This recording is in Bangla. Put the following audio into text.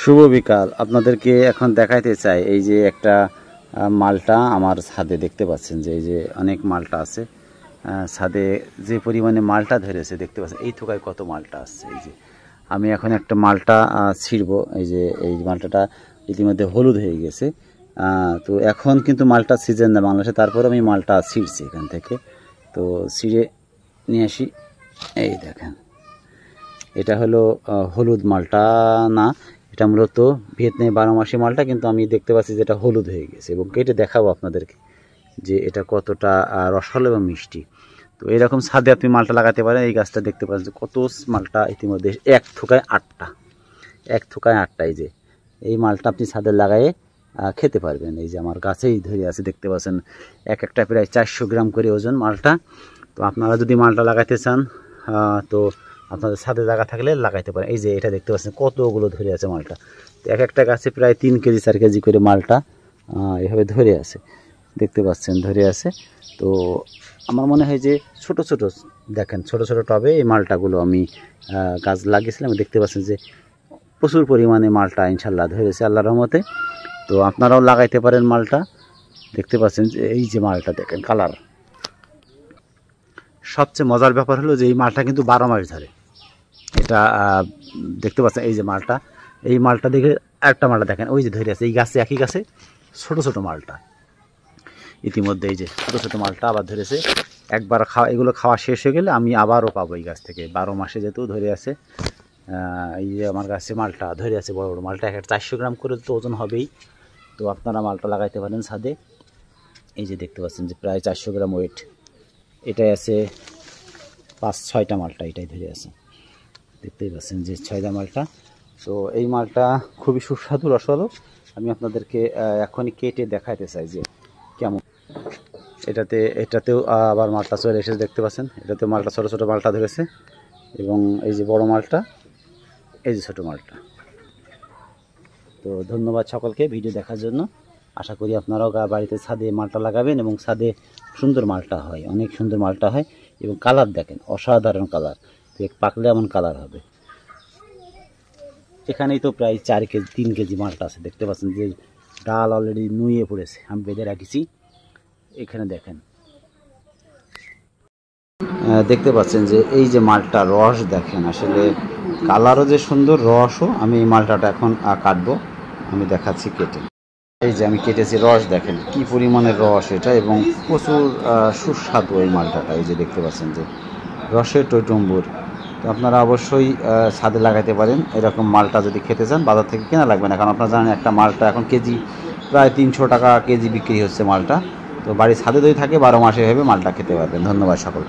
শুভ বিকাল। আপনাদেরকে এখন দেখাইতে চাই এই যে একটা মালটা আমার ছাদে দেখতে পাচ্ছেন যে এই যে অনেক মালটা আছে ছাদে, যে পরিমাণে মালটা ধরেছে দেখতে পাচ্ছেন। এই থোকায় কত মালটা আছে। এই যে আমি এখন একটা মালটা ছিঁড়বো। এই যে এই মালটাটা ইতিমধ্যে হলুদ হয়ে গেছে। তো এখন কিন্তু মালটা সিজন না বাংলাদেশে, তারপর আমি মালটা ছিঁড়ছি এখান থেকে। তো ছিঁড়ে নিয়ে আসি। এই দেখেন, এটা হলো হলুদ মালটা না, এটা মূলত ভিয়েতনামি 12 মাসি মালটা, কিন্তু আমি দেখতে পাচ্ছি যে এটা হলুদ হয়ে গেছে এবং কেটে দেখাবো আপনাদেরকে যে এটা কতটা রসালো এবং মিষ্টি। তো এরকম ছাদে আপনি মালটা লাগাতে পারেন। এই গাছটা দেখতে পাচ্ছেন যে কত মালটা ইতিমধ্যে এক থোকায় 8টা, এক থোকায় 8টা। এই যে এই মালটা আপনি ছাদে লাগায়ে খেতে পারবেন। এই যে আমার গাছেই ধরে আছে দেখতে পাচ্ছেন, এক একটা প্রায় 400 গ্রাম করে ওজন মালটা। তো আপনারা যদি মালটা লাগাতে চান তো আপনাদের ছাদে জায়গা থাকলে লাগাইতে পারেন। এই যে এটা দেখতে পাচ্ছেন কতগুলো ধরে আছে মালটা। তো এক একটা গাছে প্রায় 3 কেজি 4 কেজি করে মালটা এভাবে ধরে আছে, দেখতে পাচ্ছেন ধরে আছে। তো আমার মনে হয় যে ছোট ছোট দেখেন, ছোট ছোট টবে এই মালটাগুলো আমি গাছ লাগিয়েছিলাম। দেখতে পাচ্ছেন যে প্রচুর পরিমাণে মালটা ইনশাল্লাহ ধরেছে আল্লাহর রহমতে। তো আপনারাও লাগাইতে পারেন মালটা। দেখতে পাচ্ছেন যে এই যে মালটা দেখেন কালার। সবচেয়ে মজার ব্যাপার হলো যে এই মালটা কিন্তু 12 মাস ধরে। এটা দেখতে পাচ্ছেন এই যে মালটা, এই মালটা দেখে একটা মালটা দেখেন ওই যে ধরে আছে এই গাছে, একই গাছে ছোট ছোট মালটা ইতিমধ্যে। এই যে ছোট ছোট মালটা আবার ধরেছে। একবার এগুলো খাওয়া শেষ হয়ে গেলে আমি আবারও পাবো এই গাছ থেকে। 12 মাসে যেহেতু ধরে আছে। এই যে আমার গাছে মালটা ধরে আছে, বড় বড় মালটা, 400 গ্রাম করে তো ওজন হবেই। তো আপনারা মালটা লাগাইতে পারেন ছাদে। এই যে দেখতে পাচ্ছেন যে প্রায় 400 গ্রাম ওয়েট। এটাই আছে 5-6টা মালটা, এটাই ধরে আছে। দেখতেই পাচ্ছেন যে 6টা মালটা। তো এই মালটা খুবই সুস্বাদু রসালো। আমি আপনাদেরকে এখনই কেটে দেখাইতে চাই যে কেমন। এটাতেও আবার মালটা চলে এসে দেখতে পাচ্ছেন, এটাতেও মালটা ছোটো ছোটো মালটা ধরেছে এবং এই যে বড় মালটা, এই যে ছোটো মালটা। তো ধন্যবাদ সকলকে ভিডিও দেখার জন্য। আশা করি আপনারাও বাড়িতে ছাদে মালটা লাগাবেন এবং ছাদে সুন্দর মালটা হয়, অনেক সুন্দর মালটা হয় এবং কালার দেখেন অসাধারণ কালার। পাকলে এমন কালার হবে। এখানেই তো প্রায় 4 কেজি 3 কেজি মালটা আছে, দেখতে পাচ্ছেন যে ডাল অলরেডি নুয়ে পড়েছে, আমি বেঁধে রাখিছি। এখানে দেখেন, দেখতে পাচ্ছেন যে এই যে মালটা রস দেখেন, আসলে কালারও যে সুন্দর, রসও। আমি এই মালটাটা এখন কাটবো, আমি দেখাচ্ছি কেটে। এই যে আমি কেটেছি, রস দেখেন কি পরিমাণের রস এটা এবং প্রচুর সুস্বাদু এই মালটাটা। এই যে দেখতে পাচ্ছেন যে রসের টইটম্বুর। তো আপনারা অবশ্যই ছাদে লাগাইতে পারেন এরকম মালটা যদি খেতে চান। বাজার থেকে কেনা লাগবে না, কারণ আপনারা জানেন একটা মালটা এখন কেজি প্রায় 300 টাকা কেজি বিক্রি হচ্ছে মালটা। তো বাড়ির ছাদে যদি থাকে 12 মাসে এভাবে মালটা খেতে পারবেন। ধন্যবাদ সকলকে।